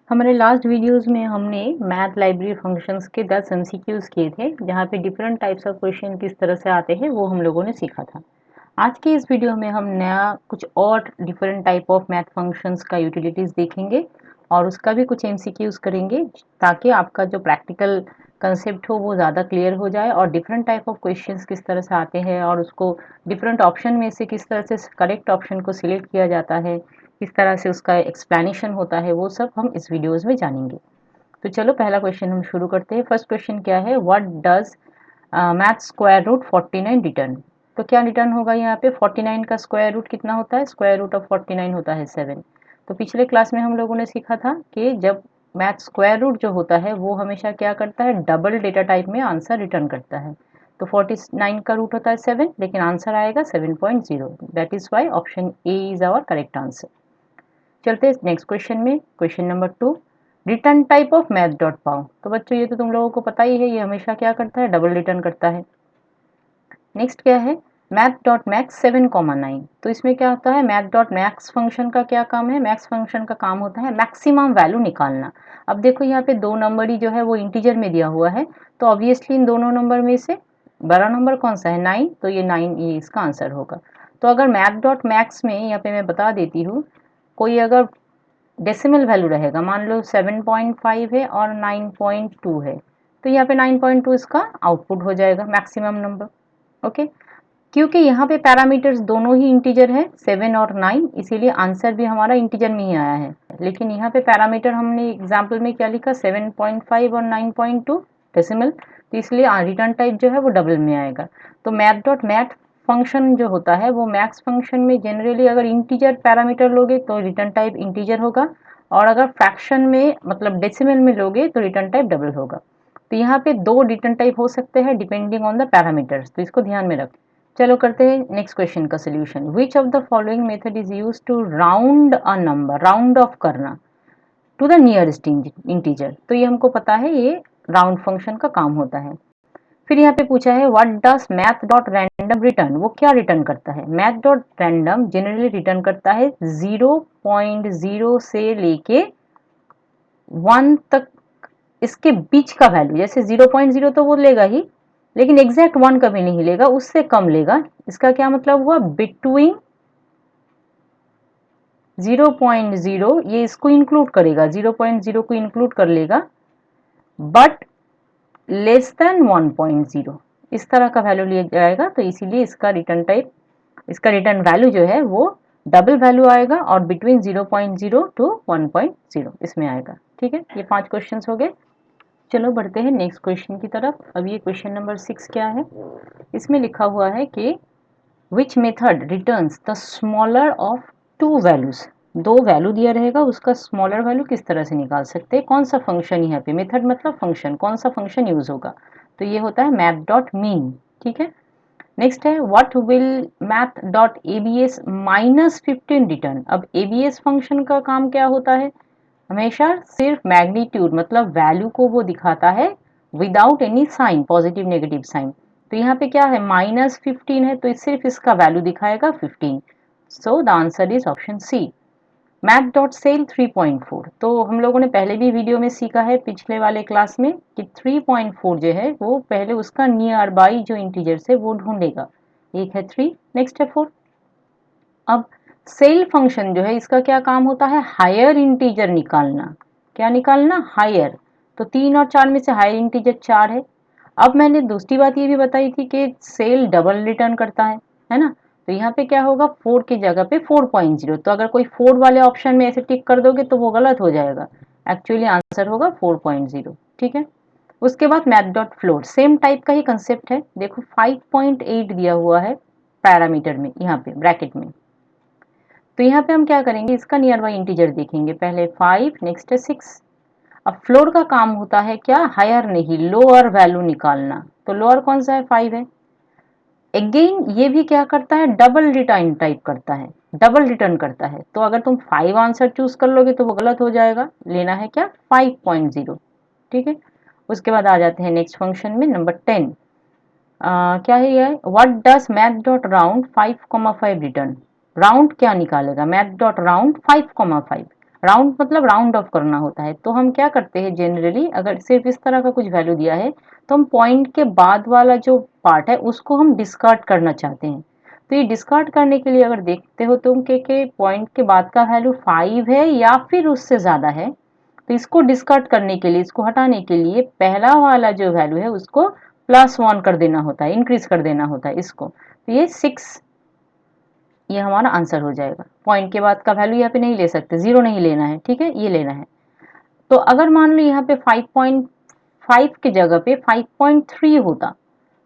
हमारे last videos में हमने मैथ लाइब्रेरी फंक्शंस के 10 एमसीक्यूज किए थे, जहाँ पे डिफरेंट टाइप्स ऑफ क्वेश्चन किस तरह से आते हैं वो हम लोगों ने सीखा था। आज के इस वीडियो में हम नया कुछ और different type of math functions का यूटिलिटीज देखेंगे और उसका भी कुछ एमसीक्यूज करेंगे, ताकि आपका जो प्रैक्टिकल कंसेप्ट हो वो ज़्यादा क्लियर हो जाए और डिफरेंट टाइप ऑफ क्वेश्चंस किस तरह से आते हैं और उसको डिफरेंट ऑप्शन में से किस तरह से करेक्ट ऑप्शन को सिलेक्ट किया जाता है, किस तरह से उसका एक्सप्लेनेशन होता है, वो सब हम इस वीडियोस में जानेंगे। तो चलो पहला क्वेश्चन हम शुरू करते हैं। फर्स्ट क्वेश्चन क्या है, what does math square root 49 return. तो क्या रिटर्न होगा यहाँ पे, 49 का स्क्वायर रूट कितना होता है, स्क्वायर रूट ऑफ 49 होता है 7। तो पिछले क्लास में हम लोगों ने सीखा था कि जब मैथ स्क्वायर रूट जो होता है वो हमेशा क्या करता है, डबल डेटा टाइप में आंसर रिटर्न करता है। तो 49 का रूट होता है 7, लेकिन आंसर आएगा 7.0। That is why option A is our correct answer. चलते हैं नेक्स्ट क्वेश्चन में। Question number 2, return type of math dot pow. तो बच्चों ये तो तुम लोगों को पता ही है, ये हमेशा क्या करता है, डबल रिटर्न करता है। नेक्स्ट क्या है, मैथ डॉट मैक्स 7,9। तो इसमें क्या होता है, मैथ डॉट मैक्स फंक्शन का क्या काम है, मैक्स फंक्शन का काम होता है मैक्सिमम वैल्यू निकालना। अब देखो यहाँ पे दो नंबर ही जो है वो इंटीजर में दिया हुआ है, तो ऑब्वियसली इन दोनों नंबर में से बड़ा नंबर कौन सा है, 9, तो ये 9 ये इसका आंसर होगा। तो अगर मैथ डॉट मैक्स में यहाँ पे मैं बता देती हूँ, कोई अगर डेसिमल वैल्यू रहेगा, मान लो 7.5 है और 9.2 है, तो यहाँ पे 9.2 इसका आउटपुट हो जाएगा मैक्सिमम नंबर। ओके, क्योंकि यहाँ पे पैरामीटर्स दोनों ही इंटीजर है 7 और 9, इसीलिए आंसर भी हमारा इंटीजर में ही आया है। लेकिन यहाँ पे पैरामीटर हमने एग्जाम्पल में क्या लिखा, 7.5 और 9.2 डेसिमल, तो इसलिए रिटर्न टाइप जो है वो डबल में आएगा। तो मैथ डॉट मैथ फंक्शन जो होता है वो मैक्स फंक्शन में जनरली अगर इंटीजर पैरामीटर लोगे तो रिटर्न टाइप इंटीजर होगा, और अगर फ्रैक्शन में मतलब डेसिमल में लोगे तो रिटर्न टाइप डबल होगा। तो यहाँ पे दो रिटर्न टाइप हो सकते हैं डिपेंडिंग ऑन द पैरामीटर्स, तो इसको ध्यान में रखें। चलो करते हैं नेक्स्ट क्वेश्चन का solution. Which of the following method is use to round a number, round off करना, टू द नियरेस्ट इंटीजर। तो ये हमको पता है, ये राउंड फंक्शन का काम होता है। फिर यहाँ पे पूछा है what does math dot random return, वो क्या रिटर्न करता है। Math dot random generally return करता है 0.0 से लेके 1 तक, इसके बीच का वैल्यू। जैसे 0.0 तो वो लेगा ही, लेकिन एग्जैक्ट 1 कभी नहीं लेगा, उससे कम लेगा। इसका क्या मतलब हुआ, बिटवीन 0.0, ये इसको इंक्लूड करेगा, 0.0 को इंक्लूड कर लेगा, बट लेस देन 1.0, इस तरह का वैल्यू लिया जाएगा। तो इसीलिए इसका रिटर्न टाइप, इसका रिटर्न वैल्यू जो है वो डबल वैल्यू आएगा और बिटवीन 0.0 टू 1.0 इसमें आएगा। ठीक है, ये 5 क्वेश्चंस हो गए। चलो बढ़ते हैं नेक्स्ट क्वेश्चन की तरफ। अब ये क्वेश्चन नंबर 6 क्या है, इसमें लिखा हुआ है कि विच method returns the smaller of to values. दो वैल्यू दिया रहेगा, उसका स्मॉलर वैल्यू किस तरह से निकाल सकते हैं, कौन सा फंक्शन, यहाँ पे मेथड मतलब फंक्शन, कौन सा फंक्शन यूज होगा। तो ये होता है मैथ डॉट मीन। ठीक है, नेक्स्ट है what will math dot ABS -15 return. अब एबीएस फंक्शन का काम क्या होता है, हमेशा सिर्फ मैग्नीट्यूड मतलब वैल्यू को वो दिखाता है without any sign, positive negative sign. तो यहाँ पे क्या है, -15 है, तो सिर्फ इसका वैल्यू दिखाएगा 15। So the answer is option C, math dot ceil 3.4। तो हम लोगों ने पहले भी वीडियो में सीखा है पिछले वाले क्लास में कि 3.4 जो है वो पहले उसका नियर बाई जो इंटीजर से वो ढूंढेगा। एक है 3, नेक्स्ट है 4। अब सेल फंक्शन जो है इसका क्या काम होता है, हायर इंटीजर निकालना। क्या निकालना, हायर। तो 3 और 4 में से हायर इंटीजर 4 है। अब मैंने दूसरी बात ये भी बताई थी कि सेल डबल रिटर्न करता है ना। तो यहाँ पे क्या होगा, 4 की जगह पे 4.0। तो अगर कोई 4 वाले ऑप्शन में ऐसे टिक कर दोगे तो वो गलत हो जाएगा, एक्चुअली आंसर होगा 4.0। ठीक है, उसके बाद math dot float, same type का ही कंसेप्ट है। देखो 5.8 दिया हुआ है पैरामीटर में, यहाँ पे ब्रैकेट में। तो यहाँ पे हम क्या करेंगे, इसका नियर बाई इंटीजर देखेंगे, पहले 5, नेक्स्ट है 6। अब फ्लोर का काम होता है क्या, हायर नहीं लोअर वैल्यू निकालना। तो लोअर कौन सा है, 5 है। अगेन ये भी क्या करता है, डबल रिटर्न टाइप करता है, डबल रिटर्न करता है। तो अगर तुम 5 आंसर चूज कर लोगे तो वो गलत हो जाएगा, लेना है क्या 5.0। ठीक है, उसके बाद आ जाते हैं नेक्स्ट फंक्शन में नंबर 10। क्या है ये, what does math dot round 5,5 return. Round क्या निकालेगा, मैथ डॉट राउंड 5,5। राउंड मतलब राउंड ऑफ करना होता है। तो हम क्या करते हैं जनरली, अगर सिर्फ इस तरह का कुछ वैल्यू दिया है तो हम पॉइंट के बाद वाला जो पार्ट है उसको हम डिस्कार्ड करना चाहते हैं। तो ये डिस्कार्ड करने के लिए अगर देखते हो तुम के पॉइंट के बाद का वैल्यू 5 है या फिर उससे ज़्यादा है, तो इसको डिस्कार्ड करने के लिए, इसको हटाने के लिए पहला वाला जो वैल्यू है उसको +1 कर देना होता है, इंक्रीज कर देना होता है इसको। तो ये 6, ये हमारा आंसर हो जाएगा। पॉइंट के बाद का वैल्यू यहाँ पे नहीं ले सकते, 0 नहीं लेना है, ठीक है, ये लेना है। तो अगर मान लो यहाँ पे 5.5 की जगह पे 5.3 होता,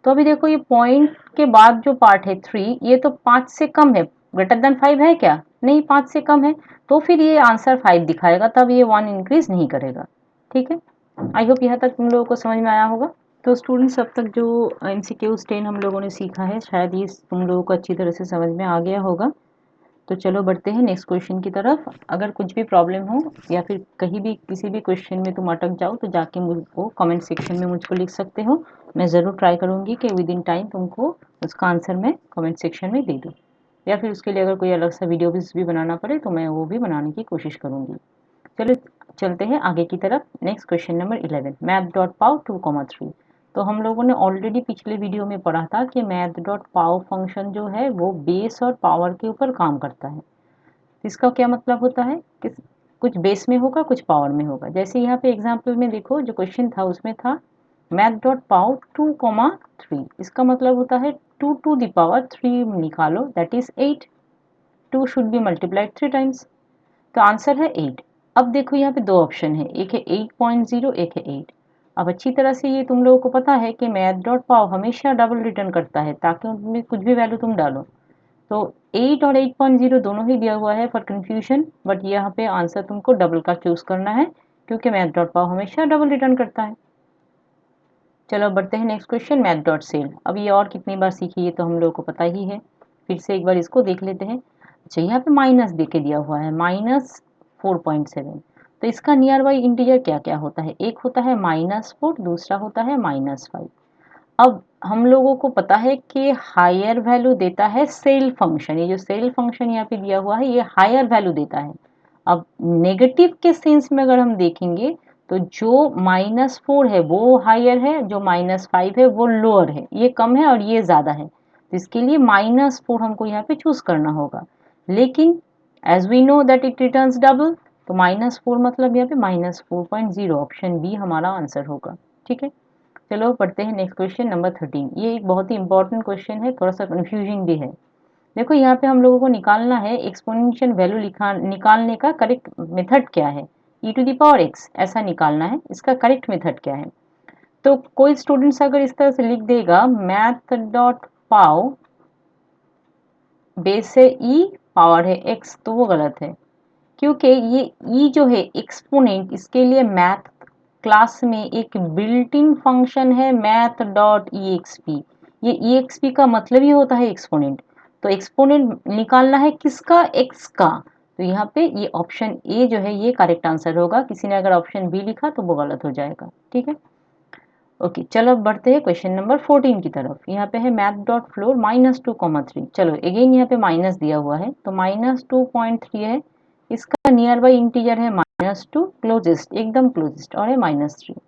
तो अभी देखो ये पॉइंट के बाद जो पार्ट है 3, ये तो 5 से कम है, ग्रेटर देन 5 है क्या? नहीं, 5 से कम है, तो फिर ये आंसर 5 दिखाएगा, तब ये 1 इंक्रीज नहीं करेगा। ठीक है, आई होप यहाँ तक तुम लोगों को समझ में आया होगा। तो स्टूडेंट्स, अब तक जो MCQ 10 हम लोगों ने सीखा है, शायद ये तुम लोगों को अच्छी तरह से समझ में आ गया होगा। तो चलो बढ़ते हैं नेक्स्ट क्वेश्चन की तरफ। अगर कुछ भी प्रॉब्लम हो या फिर कहीं भी किसी भी क्वेश्चन में तुम अटक जाओ तो जाके मुझको कमेंट सेक्शन में मुझको लिख सकते हो। मैं ज़रूर ट्राई करूँगी कि विद इन टाइम तुमको उसका आंसर मैं कमेंट सेक्शन में दे दूँ, या फिर उसके लिए अगर कोई अलग सा वीडियो भी बनाना पड़े तो मैं वो भी बनाने की कोशिश करूँगी। चलो चलते हैं आगे की तरफ। Next question number 11, math.pow 2,3। तो हम लोगों ने ऑलरेडी पिछले वीडियो में पढ़ा था कि math.pow फंक्शन जो है वो बेस और पावर के ऊपर काम करता है। इसका क्या मतलब होता है कि कुछ बेस में होगा, कुछ पावर में होगा। जैसे यहाँ पे एग्जाम्पल में देखो, जो क्वेश्चन था उसमें था math.pow 2,3। इसका मतलब होता है 2 to the power 3 निकालो, that is 8। 2 should be multiplied 3 times, तो आंसर है 8। अब देखो यहाँ पे दो ऑप्शन है, एक है 8.0, एक है 8। अब अच्छी तरह से ये तुम लोगों को पता है कि math.pow हमेशा डबल रिटर्न करता है ताकि उनमें कुछ भी वैल्यू तुम डालो। तो 8 और 8.0 दोनों ही दिया हुआ है फॉर कंफ्यूजन, बट यहाँ पे आंसर तुमको डबल का चूज करना है क्योंकि math.pow हमेशा डबल रिटर्न करता है। चलो बढ़ते हैं नेक्स्ट क्वेश्चन, math.cell। अब ये और कितनी बार सीखी, ये तो हम लोगों को पता ही है, फिर से एक बार इसको देख लेते हैं। अच्छा, यहाँ पे माइनस दे के दिया हुआ है, -4.7। तो इसका नियर बाई इंटीजर क्या क्या होता है? एक होता है -4, दूसरा होता है -5। अब हम लोगों को पता है कि हायर वैल्यू देता है सेल फंक्शन। ये जो सेल फंक्शन यहाँ पे दिया हुआ है ये हायर वैल्यू देता है। अब नेगेटिव के सेंस में अगर हम देखेंगे तो जो -4 है वो हायर है, जो -5 है वो लोअर है, ये कम है और ये ज़्यादा है, तो इसके लिए -4 हमको यहाँ पे चूज करना होगा। लेकिन as we know that it returns double, तो -4 मतलब यहाँ पे -4.0, ऑप्शन बी हमारा आंसर होगा। ठीक है, चलो पढ़ते हैं नेक्स्ट क्वेश्चन नंबर 13। ये एक बहुत ही इंपॉर्टेंट क्वेश्चन है, थोड़ा सा कंफ्यूजिंग भी है। देखो यहाँ पे हम लोगों को निकालना है एक्सपोनेंशियल वैल्यू निकालने का करेक्ट मेथड क्या है, e⁻x ऐसा निकालना है, इसका करेक्ट मेथड क्या है। तो कोई स्टूडेंट्स अगर इस तरह से लिख देगा math.pow बेस है e, पावर है x, तो वो गलत है, क्योंकि ये e जो है एक्सपोनेंट, इसके लिए मैथ क्लास में एक बिल्ट इन फंक्शन है math.exp। ये exp का मतलब ही होता है एक्सपोनेंट। तो एक्सपोनेंट निकालना है किसका? x का। तो यहाँ पे ये ऑप्शन ए जो है ये करेक्ट आंसर होगा। किसी ने अगर ऑप्शन बी लिखा तो वो गलत हो जाएगा। ठीक है, ओके, चलो अब बढ़ते हैं क्वेश्चन नंबर 14 की तरफ। यहाँ पे है math.floor -2,3। चलो अगेन यहाँ पे माइनस दिया हुआ है, तो -2.3 है, इसका नियर बाई इंटीजर है -2, क्लोजेस्ट एकदम क्लोजेस्ट, और है -3।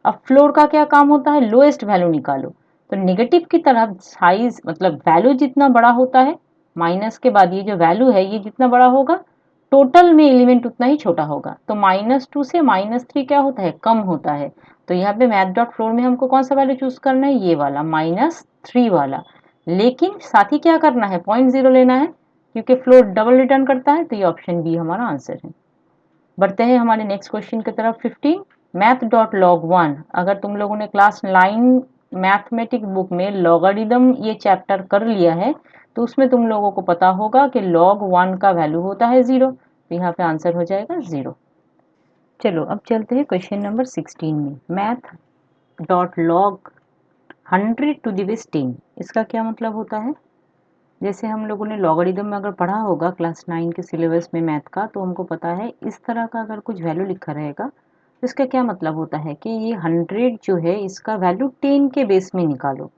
अब फ्लोर का क्या काम होता है? लोएस्ट वैल्यू निकालो। तो नेगेटिव की तरफ साइज मतलब वैल्यू जितना बड़ा होता है, माइनस के बाद ये जो वैल्यू है ये जितना बड़ा होगा, टोटल में एलिमेंट उतना ही छोटा होगा। तो -2 से -3 क्या होता है? कम होता है। तो यहाँ पे math.floor में हमको कौन सा वैल्यू चूज करना है? ये वाला -3 वाला। लेकिन साथ ही क्या करना है? 0.0 लेना है, क्योंकि फ्लोर डबल रिटर्न करता है, तो ये ऑप्शन बी हमारा आंसर है। बढ़ते हैं हमारे नेक्स्ट क्वेश्चन की तरफ। 15, math.log1। अगर तुम लोगों ने क्लास 9 मैथमेटिक बुक में लॉगरिदम ये चैप्टर कर लिया है तो उसमें तुम लोगों को पता होगा कि log 1 का वैल्यू होता है 0, तो यहाँ पे आंसर हो जाएगा 0। चलो अब चलते हैं क्वेश्चन नंबर 16 में, math.log 100 to the base 10। इसका क्या मतलब होता है? जैसे हम लोगों ने लॉगरिदम में अगर पढ़ा होगा क्लास 9 के सिलेबस में मैथ का, तो हमको पता है इस तरह का अगर कुछ वैल्यू लिखा रहेगा तो इसका क्या मतलब होता है कि ये 100 जो है इसका वैल्यू 10 के बेस में निकालो।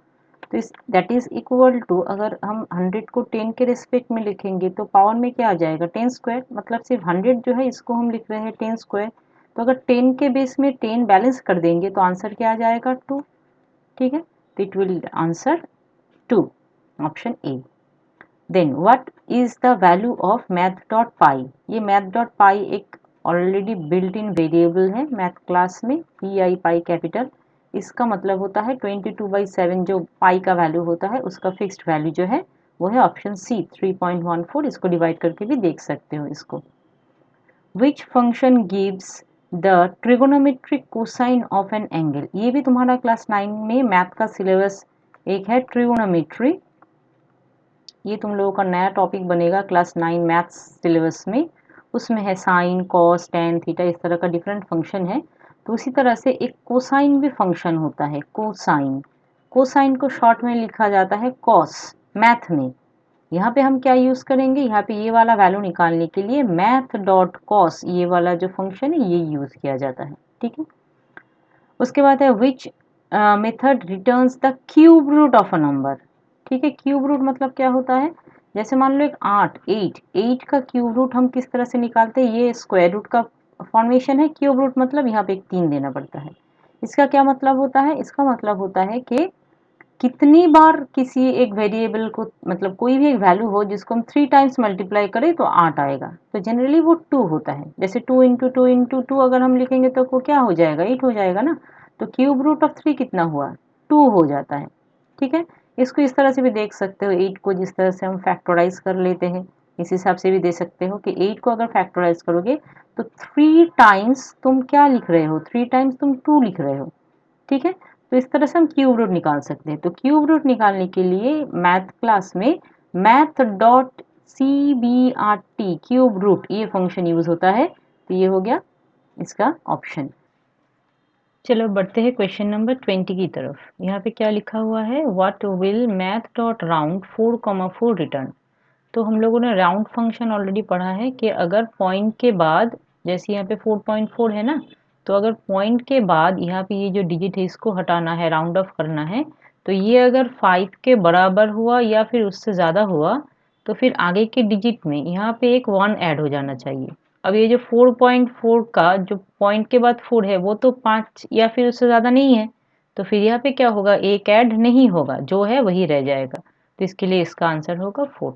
तो इस दैट इज इक्वल टू, अगर हम 100 को 10 के रिस्पेक्ट में लिखेंगे तो पावर में क्या आ जाएगा 10 स्क्वायर, मतलब सिर्फ 100 जो है इसको हम लिख रहे हैं 10 स्क्वायर। तो अगर 10 के बेस में 10 बैलेंस कर देंगे तो आंसर क्या आ जाएगा 2। ठीक है, तो it will answer 2, option A. Then what is the value of math.py। ये math.py एक ऑलरेडी बिल्ट इन वेरिएबल है मैथ क्लास में, पी आई पाई कैपिटल। इसका मतलब होता है 22/7 जो पाई का वैल्यू होता है उसका फिक्स्ड वैल्यू जो है वो है ऑप्शन सी 3.14। इसको डिवाइड करके भी देख सकते हो इसको। Which function gives the trigonometric cosine of an angle. ये भी तुम्हारा क्लास 9 में मैथ का सिलेबस एक है ट्रिगोनोमेट्री। ये तुम लोगों का नया टॉपिक बनेगा क्लास 9 मैथ्स सिलेबस में। उसमें है साइन, कॉस, टैन, थीटा, इस तरह का डिफरेंट फंक्शन है। तो उसी तरह से एक कोसाइन भी फंक्शन होता है, कोसाइन। कोसाइन को शॉर्ट में लिखा जाता है कॉस मैथ में। यहाँ पे हम क्या यूज़ करेंगे, यहाँ पे ये वाला वैल्यू निकालने के लिए मैथ डॉट कॉस, ये वाला जो फंक्शन है ये यूज़ किया जाता है। ठीक है, उसके बाद है which method returns the cube root of a number. ठीक है, क्यूब रूट मतलब क्या होता है, जैसे मान लो एक 8 का क्यूब रूट हम किस तरह से निकालते हैं, ये स्क्वायर रूट का फॉर्मेशन है। क्यूब रूट मतलब यहाँ पे एक 3 देना पड़ता है। इसका क्या मतलब होता है, इसका मतलब होता है कि कितनी बार किसी एक वेरिएबल को, मतलब कोई भी एक वैल्यू हो जिसको हम 3 टाइम्स मल्टीप्लाई करें तो 8 आएगा। तो जनरली वो 2 होता है। जैसे 2 इंटू 2 इंटू 2 अगर हम लिखेंगे तो वो क्या हो जाएगा 8 हो जाएगा ना। तो क्यूब रूट ऑफ 3 कितना हुआ 2 हो जाता है। ठीक है, इसको इस तरह से भी देख सकते हो, 8 को जिस तरह से हम फैक्टराइज कर लेते हैं इस हिसाब से भी दे सकते हो कि 8 को अगर फैक्टराइज करोगे तो 3 टाइम्स तुम क्या लिख रहे हो, 3 टाइम्स तुम 2 लिख रहे हो। ठीक है, तो इस तरह से हम क्यूब रूट निकाल सकते हैं। तो क्यूब रूट निकालने के लिए मैथ क्लास में math dot C B R T cube root ये फंक्शन यूज होता है। तो ये हो गया इसका ऑप्शन। चलो बढ़ते हैं क्वेश्चन नंबर 20 की तरफ। यहाँ पे क्या लिखा हुआ है, what will math dot round 4,4 return. तो हम लोगों ने राउंड फंक्शन ऑलरेडी पढ़ा है कि अगर पॉइंट के बाद, जैसे यहाँ पे 4.4 है ना, तो अगर पॉइंट के बाद यहाँ पे ये जो डिजिट है इसको हटाना है, राउंड ऑफ करना है, तो ये अगर 5 के बराबर हुआ या फिर उससे ज़्यादा हुआ तो फिर आगे के डिजिट में यहाँ पे एक 1 ऐड हो जाना चाहिए। अब ये जो 4.4 का जो पॉइंट के बाद 4 है वो तो 5 या फिर उससे ज़्यादा नहीं है, तो फिर यहाँ पे क्या होगा, एक ऐड नहीं होगा, जो है वही रह जाएगा। तो इसके लिए इसका आंसर होगा 4।